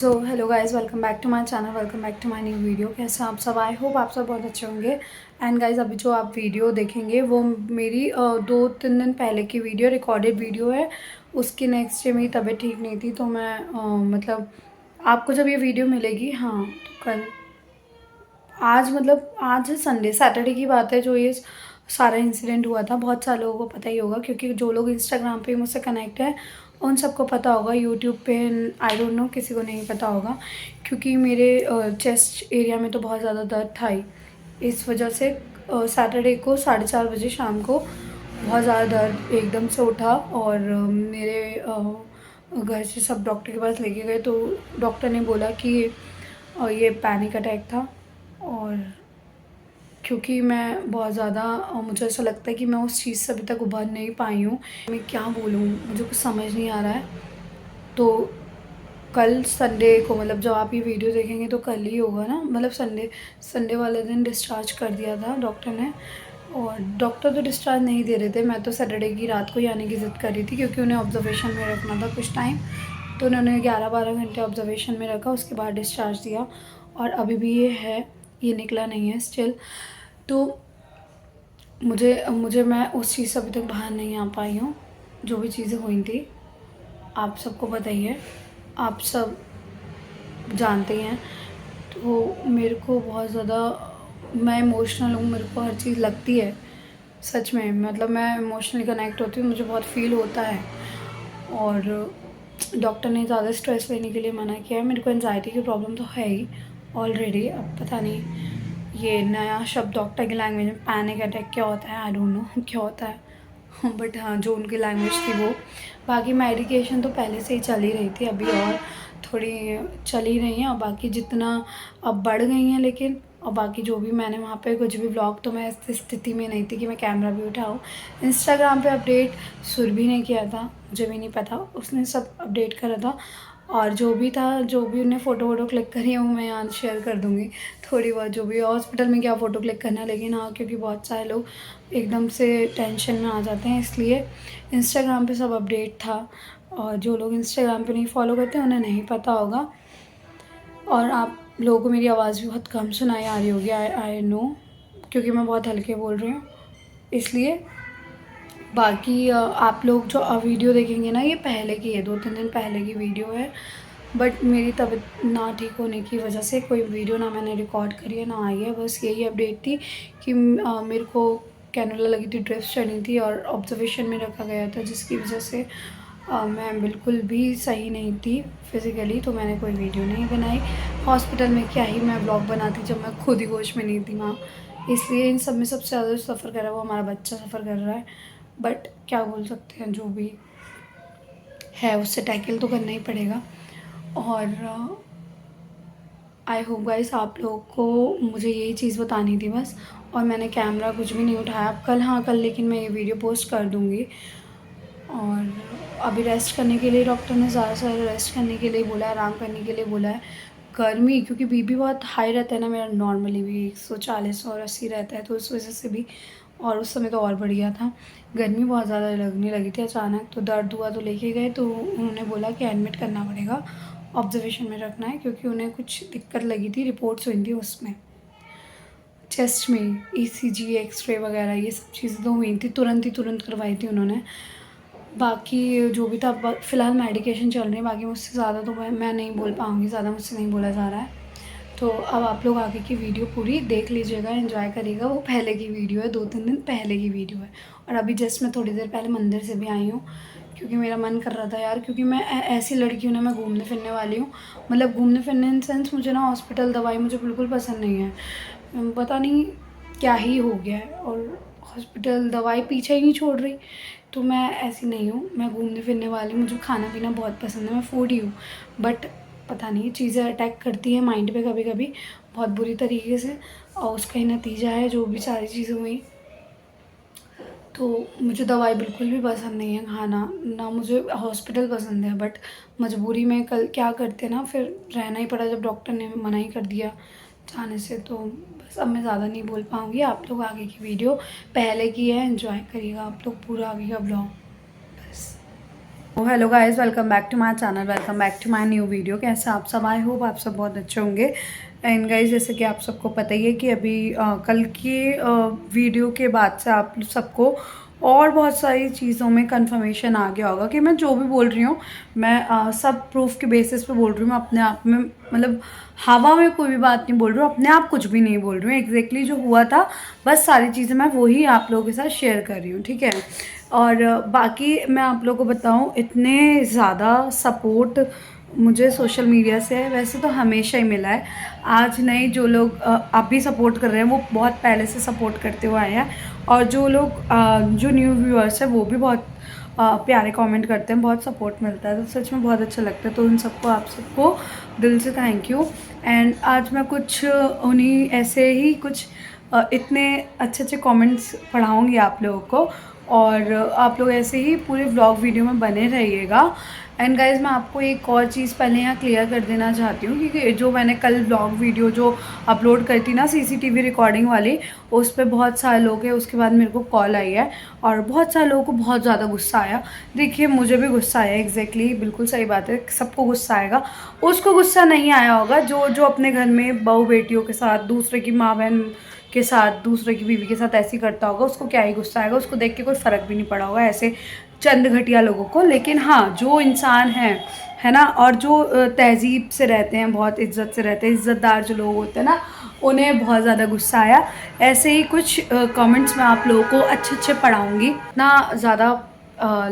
So hello guys, welcome back to my channel, welcome back to my new video. कैसे हैं आप सब? I hope आप सब बहुत अच्छे होंगे। एंड गाइज़, अभी जो आप वीडियो देखेंगे वो मेरी 2-3 दिन पहले की वीडियो, रिकॉर्डेड वीडियो है। उसकी नेक्स्ट डे मेरी तबीयत ठीक नहीं थी, तो मैं मतलब आपको जब ये वीडियो मिलेगी, हाँ तो कल, आज मतलब आज है संडे, सैटरडे की बात है जो ये सारा इंसिडेंट हुआ था। बहुत सारे लोगों को पता ही होगा, क्योंकि जो लोग इंस्टाग्राम पे मुझसे कनेक्ट है उन सबको पता होगा। यूट्यूब पे आई डोंट नो, किसी को नहीं पता होगा, क्योंकि मेरे चेस्ट एरिया में तो बहुत ज़्यादा दर्द था ही। इस वजह से सैटरडे को 4:30 बजे शाम को बहुत ज़्यादा दर्द एकदम से उठा, और मेरे घर से सब डॉक्टर के पास लेके गए, तो डॉक्टर ने बोला कि ये पैनिक अटैक था। और क्योंकि मैं बहुत ज़्यादा मुझे ऐसा लगता है कि मैं उस चीज़ से अभी तक उभर नहीं पाई हूँ। मैं क्या बोलूँ, मुझे कुछ समझ नहीं आ रहा है। तो कल संडे को, मतलब जब आप ये वीडियो देखेंगे तो कल ही होगा ना, मतलब संडे वाले दिन डिस्चार्ज कर दिया था डॉक्टर ने। और डॉक्टर तो डिस्चार्ज नहीं दे रहे थे, मैं तो सैटरडे की रात को ही आने की ज़िद कर रही थी, क्योंकि उन्हें ऑब्जर्वेशन में रखना था कुछ टाइम। तो उन्होंने 11-12 घंटे ऑब्जर्वेशन में रखा, उसके बाद डिस्चार्ज दिया। और अभी भी ये है, ये निकला नहीं है स्टिल। तो मुझे मुझे मैं उस चीज़ से अभी तक बाहर नहीं आ पाई हूँ। जो भी चीज़ें हुई थी आप सबको पता ही है, आप सब जानते ही हैं। तो मेरे को बहुत ज़्यादा, मैं इमोशनल हूँ, मेरे को हर चीज़ लगती है सच में, मतलब मैं इमोशनली कनेक्ट होती हूँ, मुझे बहुत फ़ील होता है। और डॉक्टर ने ज़्यादा स्ट्रेस लेने के लिए मना किया है। मेरे को एंजाइटी की प्रॉब्लम तो है ही ऑलरेडी। अब पता नहीं ये नया शब्द डॉक्टर की लैंग्वेज में पैनिक अटैक क्या होता है, आई डोंट नो क्या होता है। बट हाँ, जो उनकी लैंग्वेज थी वो। बाकी मेडिकेशन तो पहले से ही चल ही रही थी, अभी और थोड़ी चल ही रही हैं, और बाकी जितना अब बढ़ गई हैं। लेकिन और बाकी जो भी मैंने वहाँ पे कुछ भी व्लॉग, तो मैं इस स्थिति में नहीं थी कि मैं कैमरा भी उठाऊँ। इंस्टाग्राम पे अपडेट सुरभि ने किया था, मुझे भी नहीं पता, उसने सब अपडेट करा था। और जो भी था, जो भी उन्हें फ़ोटो वोटो क्लिक करी है वो मैं यहाँ शेयर कर दूँगी थोड़ी बहुत। जो भी हॉस्पिटल में क्या फ़ोटो क्लिक करना है, लेकिन हाँ, क्योंकि बहुत सारे लोग एकदम से टेंशन में आ जाते हैं, इसलिए इंस्टाग्राम पे सब अपडेट था। और जो लोग इंस्टाग्राम पे नहीं फॉलो करते उन्हें नहीं पता होगा। और आप लोगों को मेरी आवाज़ भी बहुत कम सुनाई आ रही होगी, आई नो, क्योंकि मैं बहुत हल्के बोल रही हूँ इसलिए। बाकी आप लोग जो वीडियो देखेंगे ना, ये पहले की है, 2-3 दिन पहले की वीडियो है। बट मेरी तबीयत ना ठीक होने की वजह से कोई वीडियो ना मैंने रिकॉर्ड करी है, ना आई है। बस यही अपडेट थी कि मेरे को कैनुला लगी थी, ड्रिप्स चढ़ी थी, और ऑब्जर्वेशन में रखा गया था, जिसकी वजह से मैं बिल्कुल भी सही नहीं थी फिज़िकली। तो मैंने कोई वीडियो नहीं बनाई। हॉस्पिटल में क्या ही मैं ब्लॉग बनाती जब मैं खुद ही होश में नहीं थी वहाँ। इसलिए इन सब में सबसे ज़्यादा सफ़र कर रहा है वो हमारा बच्चा सफ़र कर रहा है। बट क्या बोल सकते हैं, जो भी है उससे टैकल तो करना ही पड़ेगा। और आई होप गाइस, आप लोगों को मुझे यही चीज़ बतानी थी बस। और मैंने कैमरा कुछ भी नहीं उठाया अब कल, हाँ कल, लेकिन मैं ये वीडियो पोस्ट कर दूँगी। और अभी रेस्ट करने के लिए डॉक्टर ने ज़्यादा से ज़्यादा रेस्ट करने के लिए बोला है, आराम करने के लिए बोला है। गर्मी, क्योंकि बीपी बहुत हाई रहता है ना मेरा, नॉर्मली भी 140 और 80 रहता है, तो उस वजह से भी, और उस समय तो और बढ़ गया था। गर्मी बहुत ज़्यादा लगने लगी थी अचानक, तो दर्द हुआ तो लेके गए, तो उन्होंने बोला कि एडमिट करना पड़ेगा, ऑब्जर्वेशन में रखना है, क्योंकि उन्हें कुछ दिक्कत लगी थी, रिपोर्ट्स हुई थी उसमें चेस्ट में, ईसीजी, एक्सरे वगैरह ये सब चीज़ें तो हुई थी, तुरंत करवाई थी उन्होंने। बाकी जो भी था, फ़िलहाल मेडिकेशन चल रही है, बाकी मुझसे ज़्यादा तो मैं नहीं बोल पाऊँगी, ज़्यादा मुझसे नहीं बोला जा रहा है। तो अब आप लोग आगे की वीडियो पूरी देख लीजिएगा, एंजॉय करिएगा। वो पहले की वीडियो है, 2-3 दिन पहले की वीडियो है। और अभी जस्ट मैं थोड़ी देर पहले मंदिर से भी आई हूँ, क्योंकि मेरा मन कर रहा था यार, क्योंकि मैं ऐसी लड़की हूँ ना, मैं घूमने फिरने वाली हूँ। मतलब घूमने फिरने इन सेंस, मुझे ना हॉस्पिटल दवाई मुझे बिल्कुल पसंद नहीं है। पता नहीं क्या ही हो गया है, और हॉस्पिटल दवाई पीछे ही नहीं छोड़ रही। तो मैं ऐसी नहीं हूँ, मैं घूमने फिरने वाली हूँ, मुझे खाना पीना बहुत पसंद है, मैं फूडी हूँ। बट पता नहीं चीज़ें अटैक करती हैं माइंड पे कभी कभी बहुत बुरी तरीके से, और उसका ही नतीजा है जो भी सारी चीज़ें हुई। तो मुझे दवाई बिल्कुल भी पसंद नहीं है, खाना ना, मुझे हॉस्पिटल पसंद है। बट मजबूरी में कल क्या करते ना, फिर रहना ही पड़ा जब डॉक्टर ने मना ही कर दिया जाने से। तो बस अब मैं ज़्यादा नहीं बोल पाऊँगी। आप लोग आगे की वीडियो पहले की है, एंजॉय करिएगा आप लोग पूरा आगे का ब्लॉग बस। Hello guys, welcome back to my channel, welcome back to my new video. कैसे आप सब? आई होप आप सब बहुत अच्छे होंगे। एंड गाइस, जैसे कि आप सबको पता ही है कि अभी कल की वीडियो के बाद से आप सबको और बहुत सारी चीज़ों में कंफर्मेशन आ गया होगा कि मैं जो भी बोल रही हूँ मैं सब प्रूफ के बेसिस पे बोल रही हूँ। मैं अपने आप में मतलब हवा में कोई भी बात नहीं बोल रही हूँ, अपने आप कुछ भी नहीं बोल रही हूँ। एग्जैक्टली जो हुआ था बस सारी चीज़ें मैं वही आप लोगों के साथ शेयर कर रही हूँ, ठीक है। और बाकी मैं आप लोगों को बताऊँ, इतने ज़्यादा सपोर्ट मुझे सोशल मीडिया से वैसे तो हमेशा ही मिला है। आज नहीं, जो लोग अब भी सपोर्ट कर रहे हैं वो बहुत पहले से सपोर्ट करते हुए आए हैं। और जो लोग जो न्यू व्यूअर्स हैं वो भी बहुत प्यारे कमेंट करते हैं, बहुत सपोर्ट मिलता है, तो सच में बहुत अच्छा लगता है। तो उन सबको, आप सबको दिल से थैंक यू। एंड आज मैं कुछ उन्हीं ऐसे ही कुछ इतने अच्छे अच्छे कमेंट्स पढ़ाऊँगी आप लोगों को, और आप लोग ऐसे ही पूरे व्लॉग वीडियो में बने रहिएगा। एंड गाइज़, मैं आपको एक और चीज़ पहले यहाँ क्लियर कर देना चाहती हूँ कि जो मैंने कल व्लॉग वीडियो जो अपलोड करी थी ना, सीसीटीवी रिकॉर्डिंग वाली, उस पर बहुत सारे लोग हैं, उसके बाद मेरे को कॉल आई है और बहुत सारे लोगों को बहुत ज़्यादा गुस्सा आया। देखिए, मुझे भी गुस्सा आया, एग्जैक्टली बिल्कुल सही बात है, सबको गुस्सा आएगा। उसको गुस्सा नहीं आया होगा जो जो अपने घर में बहू बेटियों के साथ, दूसरे की माँ बहन के साथ, दूसरे की बीवी के साथ ऐसे ही करता होगा, उसको क्या ही गुस्सा आएगा। उसको देख के कोई फ़र्क भी नहीं पड़ा होगा ऐसे चंद घटिया लोगों को। लेकिन हाँ, जो इंसान है ना, और जो तहज़ीब से रहते हैं, बहुत इज़्ज़त से रहते हैं, इज़्ज़तदार जो लोग होते हैं ना, उन्हें बहुत ज़्यादा गुस्सा आया। ऐसे ही कुछ कमेंट्स मैं आप लोगों को अच्छे अच्छे पढ़ाऊँगी ना। ज़्यादा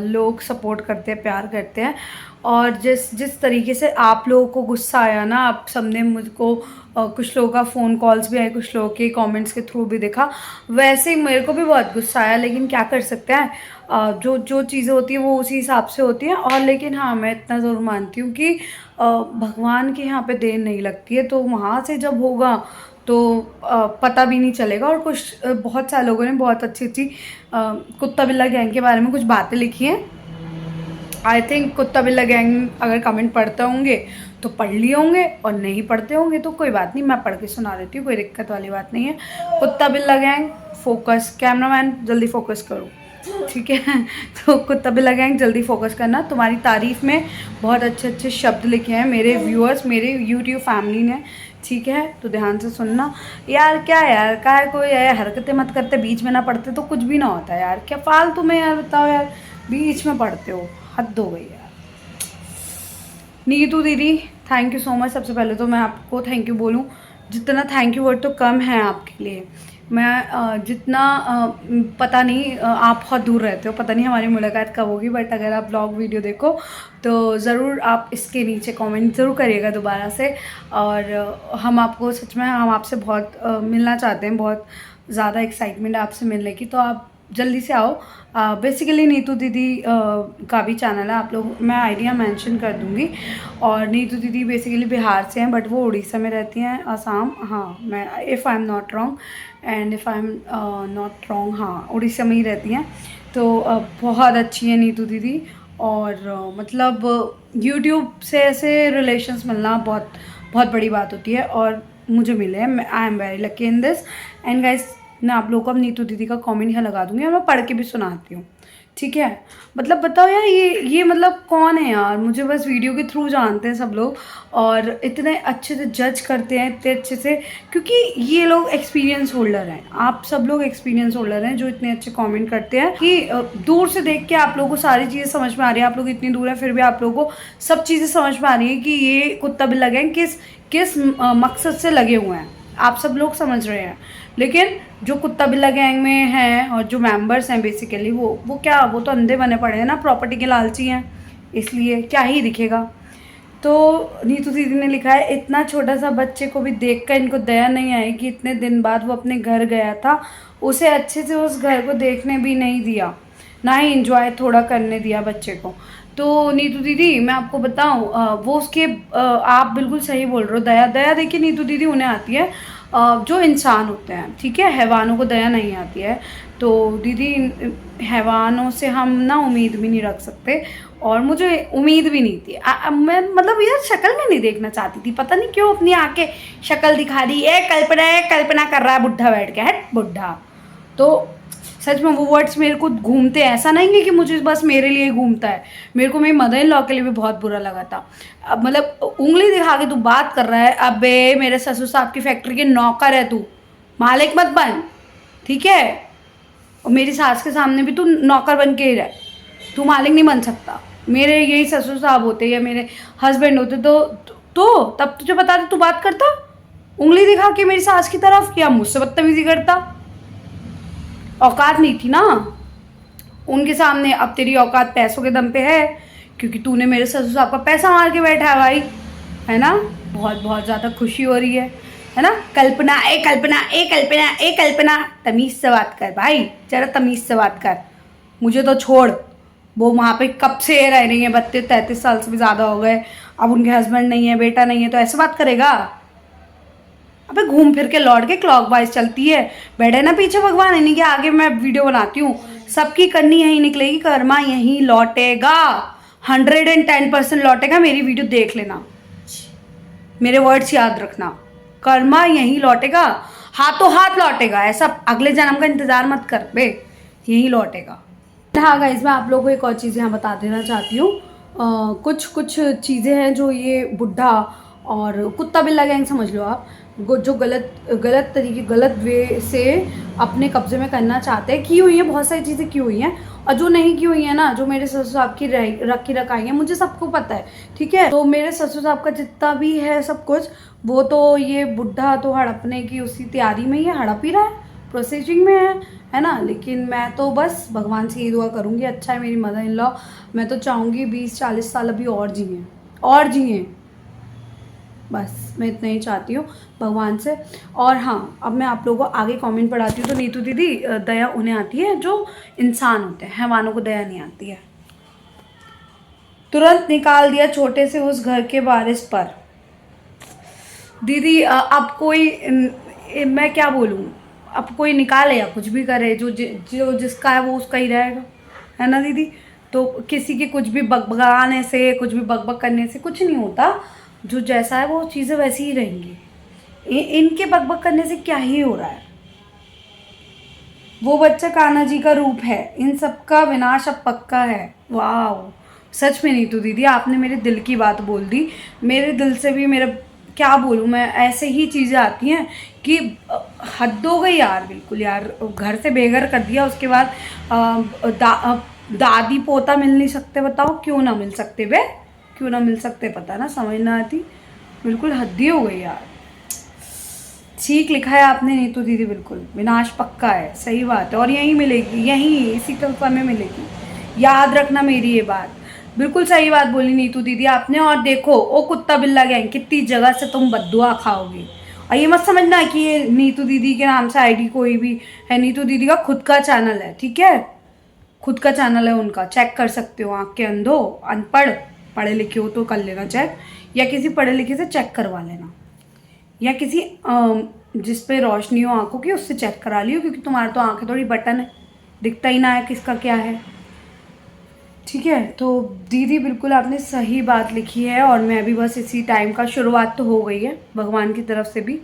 लोग सपोर्ट करते हैं, प्यार करते हैं, और जिस जिस तरीके से आप लोगों को गुस्सा आया ना, आप सबने मुझको कुछ लोगों का फ़ोन कॉल्स भी आए, कुछ लोगों के कमेंट्स के थ्रू भी देखा, वैसे ही मेरे को भी बहुत गुस्सा आया। लेकिन क्या कर सकते हैं, जो जो चीज़ें होती हैं वो उसी हिसाब से होती हैं। और लेकिन हाँ, मैं इतना ज़रूर मानती हूँ कि भगवान के यहाँ पे देर नहीं लगती है, तो वहाँ से जब होगा तो पता भी नहीं चलेगा। और कुछ बहुत सारे लोगों ने बहुत अच्छी अच्छी कुत्ता बिल्ला गैंग के बारे में कुछ बातें लिखी हैं। आई थिंक कुत्ता बिल्ला गैंग अगर कमेंट पढ़ते होंगे तो पढ़ लिए होंगे, और नहीं पढ़ते होंगे तो कोई बात नहीं, मैं पढ़ के सुना देती हूँ, कोई दिक्कत वाली बात नहीं है। कुत्ता बिल्ला गैंग, फोकस, कैमरामैन जल्दी फोकस करो, ठीक है। तो कुत्ता बिल्ला गैंग जल्दी फोकस करना। तुम्हारी तारीफ़ में बहुत अच्छे अच्छे शब्द लिखे हैं मेरे व्यूअर्स, मेरे यूट्यूब फैमिली ने, ठीक है। तो ध्यान से सुनना यार। क्या यार, क्या कोई हरकतें मत करते, बीच में ना पढ़ते तो कुछ भी ना होता यार। क्या फालतू में यार, बताओ यार, बीच में पढ़ते हो, हद हो गई यार। नीतू दीदी, थैंक यू सो मच। सबसे पहले तो मैं आपको थैंक यू बोलूँ, जितना थैंक यू वर्ड तो कम है आपके लिए। मैं जितना पता नहीं, आप बहुत दूर रहते हो, पता नहीं हमारी मुलाकात कब होगी, बट अगर आप ब्लॉग वीडियो देखो तो ज़रूर आप इसके नीचे कमेंट ज़रूर करिएगा दोबारा से। और हम आपको सच में, हम आपसे बहुत मिलना चाहते हैं, बहुत ज़्यादा एक्साइटमेंट है आपसे मिलने की, तो आप जल्दी से आओ। बेसिकली नीतू दीदी का भी चैनल है, आप लोग, मैं आइडिया मेंशन कर दूँगी। और नीतू दीदी बेसिकली बिहार से हैं, बट वो उड़ीसा में रहती हैं, असम, हाँ, मैं if I am not wrong, and if I am not wrong, हाँ, उड़ीसा में ही रहती हैं। तो बहुत अच्छी है नीतू दीदी। और मतलब यूट्यूब से ऐसे रिलेशंस मिलना बहुत बहुत बड़ी बात होती है, और मुझे मिले हैं। I am very lucky in this. And guys, मैं आप लोगों को अब नीतू दीदी का कमेंट यहाँ लगा दूँगी, और मैं पढ़ के भी सुनाती हूँ, ठीक है। मतलब बताओ यार, ये मतलब कौन है यार, मुझे बस वीडियो के थ्रू जानते हैं सब लोग, और इतने अच्छे से जज करते हैं, इतने अच्छे से, क्योंकि ये लोग एक्सपीरियंस होल्डर हैं। आप सब लोग एक्सपीरियंस होल्डर हैं जो इतने अच्छे कमेंट करते हैं कि दूर से देख के आप लोगों को सारी चीज़ें समझ में आ रही है। आप लोग इतनी दूर हैं फिर भी आप लोगों को सब चीज़ें समझ में आ रही है कि ये कुत्ता बिल्ला गैंग किस किस मकसद से लगे हुए हैं, आप सब लोग समझ रहे हैं। लेकिन जो कुत्ता बिल्ला गैंग में हैं और जो मेंबर्स हैं बेसिकली, वो क्या, वो तो अंधे बने पड़े हैं ना, प्रॉपर्टी के लालची हैं, इसलिए क्या ही दिखेगा। तो नीतू दीदी ने लिखा है, इतना छोटा सा बच्चे को भी देखकर इनको दया नहीं आई कि इतने दिन बाद वो अपने घर गया था, उसे अच्छे से उस घर को देखने भी नहीं दिया, ना ही इंजॉय थोड़ा करने दिया बच्चे को। तो नीतू दीदी, मैं आपको बताऊं, वो उसके आप बिल्कुल सही बोल रहे हो। दया दया देखिए नीतू दीदी उन्हें आती है जो इंसान होते हैं, ठीक है, हैवानों को दया नहीं आती है। तो दीदी, हैवानों से हम ना उम्मीद भी नहीं रख सकते, और मुझे उम्मीद भी नहीं थी। मैं मतलब यार शक्ल में नहीं देखना चाहती थी, पता नहीं क्यों अपनी आंखें शक्ल दिखा रही है, कल्पना कर रहा है बुढ़ा बैठ के, है बुढ़ा। तो सच में वो वर्ड्स मेरे को घूमते हैं, ऐसा नहीं है कि मुझे बस मेरे लिए घूमता है, मेरे को मेरी मदर इन लॉ के लिए भी बहुत बुरा लगा था। अब मतलब उंगली दिखा के तू बात कर रहा है, अबे मेरे ससुर साहब की फैक्ट्री के नौकर है तू, मालिक मत बन, ठीक है। और मेरी सास के सामने भी तू नौकर बन के ही रह, तू मालिक नहीं बन सकता। मेरे यही ससुर साहब होते या मेरे हस्बैंड होते तो तब तुझे बता दे तू बात करता, उंगली दिखा के मेरी सास की तरफ, क्या मुझसे बदतमीजी करता? औकात नहीं थी ना उनके सामने। अब तेरी औकात पैसों के दम पे है, क्योंकि तूने मेरे ससुर साहब का पैसा मार के बैठा है भाई, है ना। बहुत बहुत ज़्यादा खुशी हो रही है ना। कल्पना ए कल्पना ए कल्पना ए कल्पना, तमीज़ से बात कर भाई, जरा तमीज़ से बात कर। मुझे तो छोड़, वो वहाँ पे कब से रह रही है, 32-33 साल से भी ज़्यादा हो गए, अब उनके हस्बैंड नहीं है, बेटा नहीं है, तो ऐसे बात करेगा? अबे घूम फिर के लौट के क्लॉक वाइज चलती है, बैठे ना पीछे भगवान, इन्हीं के आगे मैं वीडियो बनाती हूँ। सबकी करनी यहीं निकलेगी, कर्मा यहीं लौटेगा, 110% लौटेगा। मेरी वीडियो देख लेना, मेरे वर्ड्स याद रखना, कर्मा यहीं लौटेगा, हाथों हाथ लौटेगा। ऐसा अगले जन्म का इंतजार मत कर बे, यहीं लौटेगा। हाँ गाइस, मैं आप लोगों को एक और चीज़ यहाँ बता देना चाहती हूँ। कुछ कुछ चीज़ें हैं जो ये बुढ़ा और कुत्ता बिल्ला गैंग समझ लो आप, जो गलत तरीके, गलत वे से अपने कब्जे में करना चाहते हैं, की हुई है बहुत सारी चीज़ें की हुई हैं, और जो नहीं की हुई है ना, जो मेरे ससुर साहब की रखी रखाई है, मुझे सबको पता है, ठीक है। तो मेरे ससुर साहब का जितना भी है सब कुछ, वो तो ये बुढ़ा तो हड़पने की उसी तैयारी में ही है, हड़प ही रहा है, प्रोसेसिंग में है ना। लेकिन मैं तो बस भगवान से ये दुआ करूँगी, अच्छा है मेरी मदर इन लॉ, मैं तो चाहूँगी 20-40 साल अभी और जिए, बस मैं इतना ही चाहती हूँ भगवान से। और हाँ, अब मैं आप लोगों को आगे कमेंट पढ़ाती हूँ। तो नीतू दीदी, दया उन्हें आती है जो इंसान होते हैं, हैवानों को दया नहीं आती है। तुरंत निकाल दिया छोटे से उस घर के वारिस पर। दीदी अब कोई मैं क्या बोलूँ, अब कोई निकाले या कुछ भी करे, जो जिसका है वो उसका ही रहेगा, है ना दीदी। तो किसी के कुछ भी बकबकाने से, कुछ भी बकबक करने से कुछ नहीं होता, जो जैसा है वो चीज़ें वैसी ही रहेंगी। इनके बकबक करने से क्या ही हो रहा है। वो बच्चा कान्हा जी का रूप है, इन सबका विनाश अब पक्का है। वाह, सच में नीतू दीदी आपने मेरे दिल की बात बोल दी। मेरे दिल से भी, मेरा क्या बोलूँ मैं, ऐसे ही चीज़ें आती हैं कि हद हो गई यार, बिल्कुल यार। घर से बेघर कर दिया, उसके बाद दादी पोता मिल नहीं सकते, बताओ क्यों ना मिल सकते बे, क्यों ना मिल सकते, पता ना, समझ ना आती, बिल्कुल हद ही हो गई यार। ठीक लिखा है आपने नीतू दीदी, बिल्कुल विनाश पक्का है, सही बात है। और यहीं मिलेगी, यहीं इसी कल्पा में मिलेगी, याद रखना मेरी ये बात, बिल्कुल सही बात बोली नीतू दीदी आपने। और देखो ओ कुत्ता बिल्ला गैंग, कितनी जगह से तुम बद्दुआ खाओगे। और ये मत समझना कि ये नीतू दीदी के नाम से आईडी कोई भी है, नीतू दीदी का खुद का चैनल है, ठीक है, खुद का चैनल है उनका, चेक कर सकते हो, आँख के अंधो, अनपढ़, पढ़े लिखे हो तो कर लेना चेक, या किसी पढ़े लिखे से चेक करवा लेना, या किसी जिस पे रोशनी हो आंखों की उससे चेक करा लियो, क्योंकि तुम्हारे तो आंखें थोड़ी बटन है, दिखता ही ना है किसका क्या है, ठीक है। तो दीदी बिल्कुल आपने सही बात लिखी है, और मैं भी बस इसी टाइम का, शुरुआत तो हो गई है भगवान की तरफ से भी,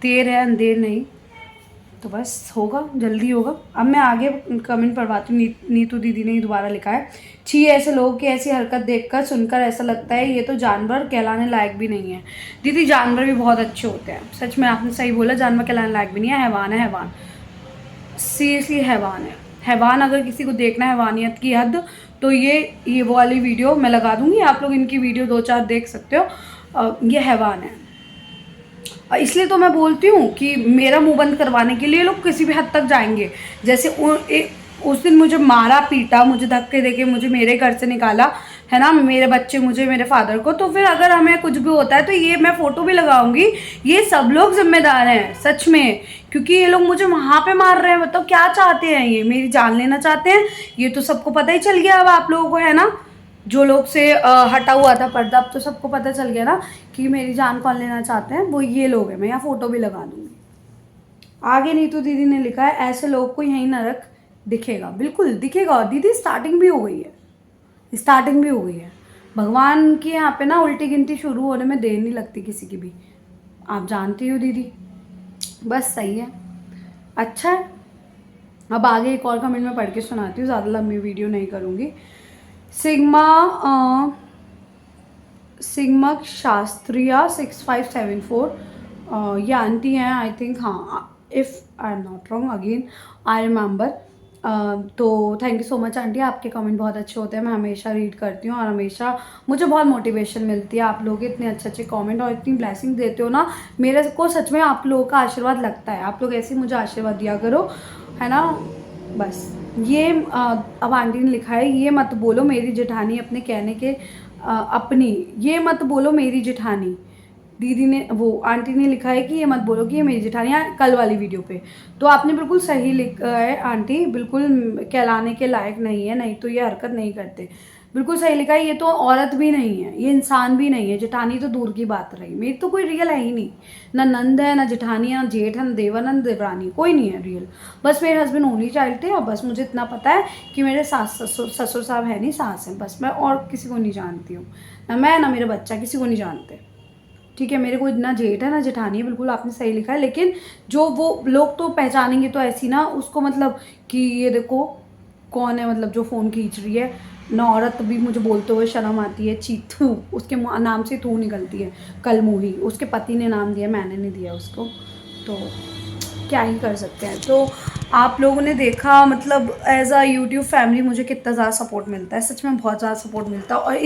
देर है अंधेर नहीं, तो बस होगा, जल्दी होगा। अब मैं आगे कमेंट पढ़वाती हूँ। नीतू दीदी ने दोबारा लिखा है, छी ऐसे लोगों की ऐसी हरकत देखकर सुनकर ऐसा लगता है ये तो जानवर कहलाने लायक भी नहीं है। दीदी जानवर भी बहुत अच्छे होते हैं, सच में आपने सही बोला, जानवर कहलाने लायक भी नहीं है, हैवान है, हैवान, सीरियसली हैवान है, हैवान। अगर किसी को देखना है हैवानियत की हद, तो ये वो वाली वीडियो मैं लगा दूँगी, आप लोग इनकी वीडियो 2-4 देख सकते हो। ये हैवान है, इसलिए तो मैं बोलती हूँ कि मेरा मुंह बंद करवाने के लिए लोग किसी भी हद तक जाएंगे। जैसे उस दिन मुझे मारा पीटा, मुझे धक्के देके मुझे मेरे घर से निकाला, है ना, मेरे बच्चे मुझे, मेरे फादर को, तो फिर अगर हमें कुछ भी होता है तो ये मैं फ़ोटो भी लगाऊंगी, ये सब लोग जिम्मेदार हैं सच में, क्योंकि ये लोग मुझे वहाँ पे मार रहे हैं, मतलब क्या चाहते हैं, ये मेरी जान लेना चाहते हैं, ये तो सबको पता ही चल गया अब आप लोगों को, है ना। जो लोग से हटा हुआ था पर्दा, अब तो सबको पता चल गया ना कि मेरी जान कौन लेना चाहते हैं, वो ये लोग हैं। मैं यहाँ फ़ोटो भी लगा दूँगी। आगे नीतू दीदी ने लिखा है, ऐसे लोग को यहीं नरक दिखेगा, बिल्कुल दिखेगा। और दीदी स्टार्टिंग भी हो गई है, स्टार्टिंग भी हो गई है। भगवान के यहाँ पे ना उल्टी गिनती शुरू होने में देर नहीं लगती किसी की भी, आप जानती हो दीदी, बस सही है, अच्छा है, अब आगे एक और कमेंट मैं पढ़ के सुनाती हूँ, ज़्यादा लंबी वीडियो नहीं करूँगी। सिग्मा सिग्मा शास्त्रिया 6574, ये आंटी हैं आई थिंक, हाँ, if I am not wrong, again I remember. तो thank you so much aunty, आपके कमेंट बहुत अच्छे होते हैं, मैं हमेशा रीड करती हूँ और हमेशा मुझे बहुत मोटिवेशन मिलती है। आप लोग इतने अच्छे अच्छे कमेंट और इतनी ब्लेसिंग देते हो ना, मेरे को सच में आप लोगों का आशीर्वाद लगता है। आप लोग ऐसे ही मुझे आशीर्वाद दिया करो, है ना। बस ये अब आंटी ने लिखा है, ये मत बोलो मेरी जेठानी अपने कहने के अपनी, ये मत बोलो मेरी जेठानी। दीदी ने, वो आंटी ने लिखा है कि ये मत बोलो कि ये मेरी जेठानी है, कल वाली वीडियो पे। तो आपने बिल्कुल सही लिखा है आंटी, बिल्कुल कहलाने के लायक नहीं है, नहीं तो ये हरकत नहीं करते। बिल्कुल सही लिखा है, ये तो औरत भी नहीं है, ये इंसान भी नहीं है। जेठानी तो दूर की बात रही, मेरी तो कोई रियल है ही नहीं, ना नंद है, ना जेठानी है, ना जेठ है, ना देवानंद देवरानी, कोई नहीं है रियल। बस मेरे हस्बैंड ओनली चाइल्ड थे, और बस मुझे इतना पता है कि मेरे सास ससुर साहब है नहीं, सास हैं बस, मैं और किसी को नहीं जानती हूँ, ना मैं ना मेरा बच्चा, किसी को नहीं जानते। ठीक है, मेरे को ना जेठ है ना जेठानी है, बिल्कुल आपने सही लिखा है। लेकिन जो वो लोग तो पहचानेंगे तो ऐसी ना उसको, मतलब कि ये देखो कौन है, मतलब जो फ़ोन खींच रही है ना। औरत भी मुझे बोलते हुए शर्म आती है, चीथू, उसके नाम से थू निकलती है, कलमुही, उसके पति ने नाम दिया, मैंने नहीं दिया उसको, तो क्या ही कर सकते हैं। तो आप लोगों ने देखा, मतलब एज अ यूट्यूब फैमिली मुझे कितना ज़्यादा सपोर्ट मिलता है, सच में बहुत ज़्यादा सपोर्ट मिलता है। और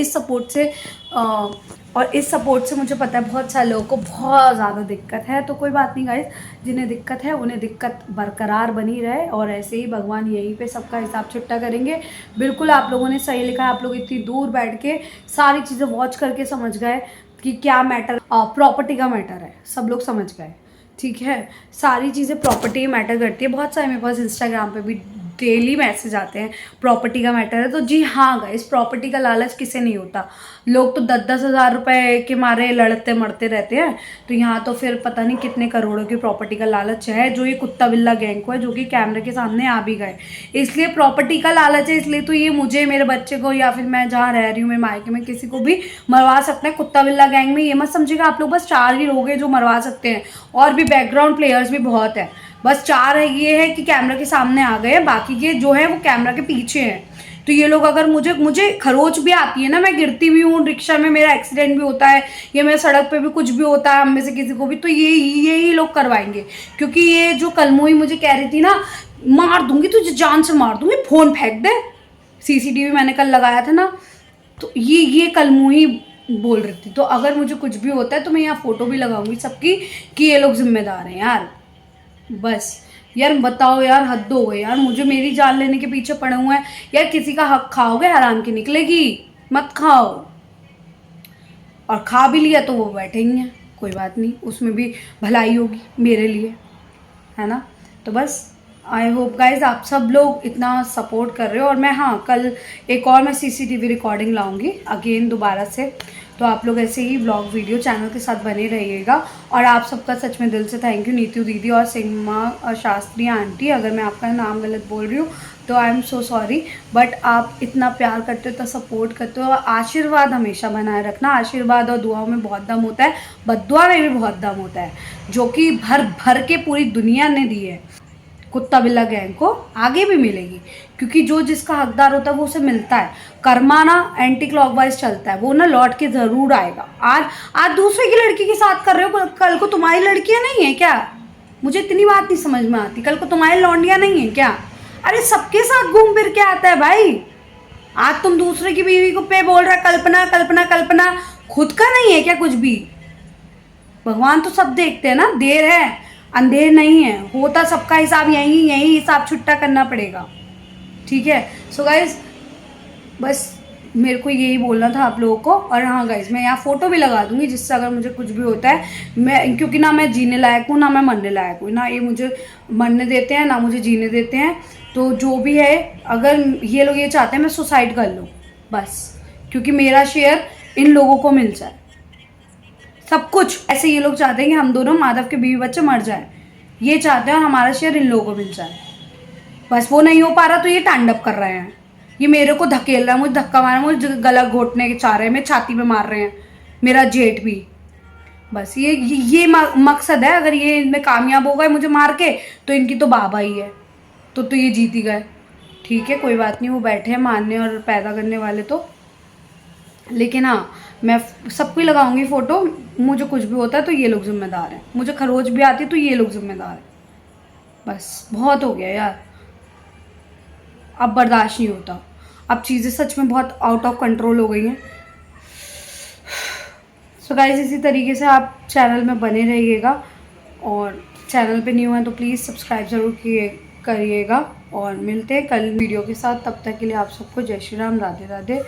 इस सपोर्ट से मुझे पता है बहुत सारे लोगों को बहुत ज़्यादा दिक्कत है। तो कोई बात नहीं गाइस, जिन्हें दिक्कत है उन्हें दिक्कत बरकरार बनी रहे, और ऐसे ही भगवान यहीं पे सबका हिसाब छुट्टा करेंगे। बिल्कुल आप लोगों ने सही लिखा है, आप लोग इतनी दूर बैठ के सारी चीज़ें वॉच करके समझ गए कि क्या मैटर, प्रॉपर्टी का मैटर है, सब लोग समझ गए। ठीक है, सारी चीज़ें प्रॉपर्टी मैटर करती है। बहुत सारे मेरे पास इंस्टाग्राम पे भी डेली मैसेज आते हैं प्रॉपर्टी का मैटर है। तो जी हाँ गाइस, प्रॉपर्टी का लालच किसे नहीं होता। लोग तो 10-10 हज़ार रुपए के मारे लड़ते मरते रहते हैं, तो यहाँ तो फिर पता नहीं कितने करोड़ों की प्रॉपर्टी का लालच है, जो ये कुत्ता बिल्ला गैंग को है, जो कि कैमरे के सामने आ भी गए। इसलिए प्रॉपर्टी का लालच है, इसलिए तो ये मुझे, मेरे बच्चे को, या फिर मैं जहाँ रह रही हूँ, मेरे मायके में, किसी को भी मरवा सकते हैं। कुत्ता बिल्ला गैंग में ये मत समझिएगा आप लोग बस 4 ही लोग हैं जो मरवा सकते हैं, और भी बैकग्राउंड प्लेयर्स भी बहुत है। बस 4 है, ये है कि कैमरा के सामने आ गए, बाकी के जो है वो कैमरा के पीछे हैं। तो ये लोग, अगर मुझे खरोच भी आती है ना, मैं गिरती भी हूँ रिक्शा में, मेरा एक्सीडेंट भी होता है, या मेरे सड़क पे भी कुछ भी होता है हम में से किसी को भी, तो ये ही लोग करवाएंगे। क्योंकि ये जो कलमुई मुझे कह रही थी ना, मार दूंगी तुझे, जान से मार दूंगी, फोन फेंक दे, सीसीटीवी मैंने कल लगाया था ना, तो ये कलमुई बोल रही थी। तो अगर मुझे कुछ भी होता है तो मैं यहाँ फोटो भी लगाऊंगी सबकी कि ये लोग जिम्मेदार हैं यार। बस यार बताओ यार, हद हो गई यार, मुझे मेरी जान लेने के पीछे पड़े हुए हैं यार। किसी का हक खाओगे हराम की निकलेगी, मत खाओ। और खा भी लिया तो वो बैठे ही हैं, कोई बात नहीं, उसमें भी भलाई होगी मेरे लिए, है ना। तो बस आई होप गाइज आप सब लोग इतना सपोर्ट कर रहे हो। और मैं, हाँ, कल एक और मैं सीसीटीवी रिकॉर्डिंग लाऊंगी अगेन दोबारा से। तो आप लोग ऐसे ही ब्लॉग वीडियो चैनल के साथ बने रहिएगा। और आप सबका सच में दिल से थैंक यू, नीतू दीदी और सिग्मा शास्त्री आंटी, अगर मैं आपका नाम गलत बोल रही हूँ तो I am so sorry. But आप इतना प्यार करते हो, इतना सपोर्ट करते हो, और आशीर्वाद हमेशा बनाए रखना। आशीर्वाद और दुआओं में बहुत दम होता है, बद्दुआ में भी बहुत दम होता है, जो कि भर भर के पूरी दुनिया ने दी है कुत्ता बिल्ला गैंग को, आगे भी मिलेगी। क्योंकि जो जिसका हकदार होता है वो उसे मिलता है। कर्मा ना एंटी क्लॉकवाइज चलता है, वो ना लौट के ज़रूर आएगा। आज दूसरे की लड़की के साथ कर रहे हो, कल को तुम्हारी लड़कियां नहीं है क्या? मुझे इतनी बात नहीं समझ में आती, कल को तुम्हारी लौंडियां नहीं है क्या? अरे सबके साथ घूम फिर के आता है भाई। आज तुम दूसरे की बीवी को पे बोल रहा कल्पना कल्पना कल्पना, खुद का नहीं है क्या कुछ भी? भगवान तो सब देखते हैं ना, देर है अंधेर नहीं है, होता सबका हिसाब, यही हिसाब छुट्टा करना पड़ेगा। ठीक है, सो गाइज बस मेरे को यही बोलना था आप लोगों को। और हाँ गाइज, मैं यहाँ फ़ोटो भी लगा दूंगी, जिससे अगर मुझे कुछ भी होता है, मैं, क्योंकि ना मैं जीने लायक हूँ ना मैं मरने लायक हूँ, ना ये मुझे मरने देते हैं ना मुझे जीने देते हैं। तो जो भी है, अगर ये लोग ये चाहते हैं मैं सुसाइड कर लूँ बस, क्योंकि मेरा शेयर इन लोगों को मिल जाए सब कुछ। ऐसे ये लोग चाहते हैं कि हम दोनों माधव के बीवी बच्चे मर जाए, ये चाहते हैं, और हमारा शेयर इन लोगों को मिल जाए। बस वो नहीं हो पा रहा तो ये तांडव कर रहे हैं, ये मेरे को धकेल रहा है, मुझे धक्का मार, मुझे गला घोटने के चाह रहे हैं, मेरे छाती पे मार रहे हैं, मेरा जेठ भी। बस ये मकसद है। अगर ये इनमें कामयाब हो गए मुझे मार के, तो इनकी तो बाबा ही है। तो ये जीत ही गए। ठीक है, कोई बात नहीं, वो बैठे हैं मारने और पैदा करने वाले तो। लेकिन हाँ, मैं सबको ही लगाऊंगी फ़ोटो। मुझे कुछ भी होता है तो ये लोग ज़िम्मेदार हैं, मुझे खरोच भी आती है तो ये लोग ज़िम्मेदार हैं। बस बहुत हो गया यार, अब बर्दाश्त नहीं होता। अब चीज़ें सच में बहुत आउट ऑफ कंट्रोल हो गई हैं। सो गाइस, इसी तरीके से आप चैनल में बने रहिएगा, और चैनल पे न्यू हैं तो प्लीज़ सब्सक्राइब ज़रूर करिएगा। और मिलते हैं कल वीडियो के साथ, तब तक के लिए आप सबको जय श्री राम, राधे राधे।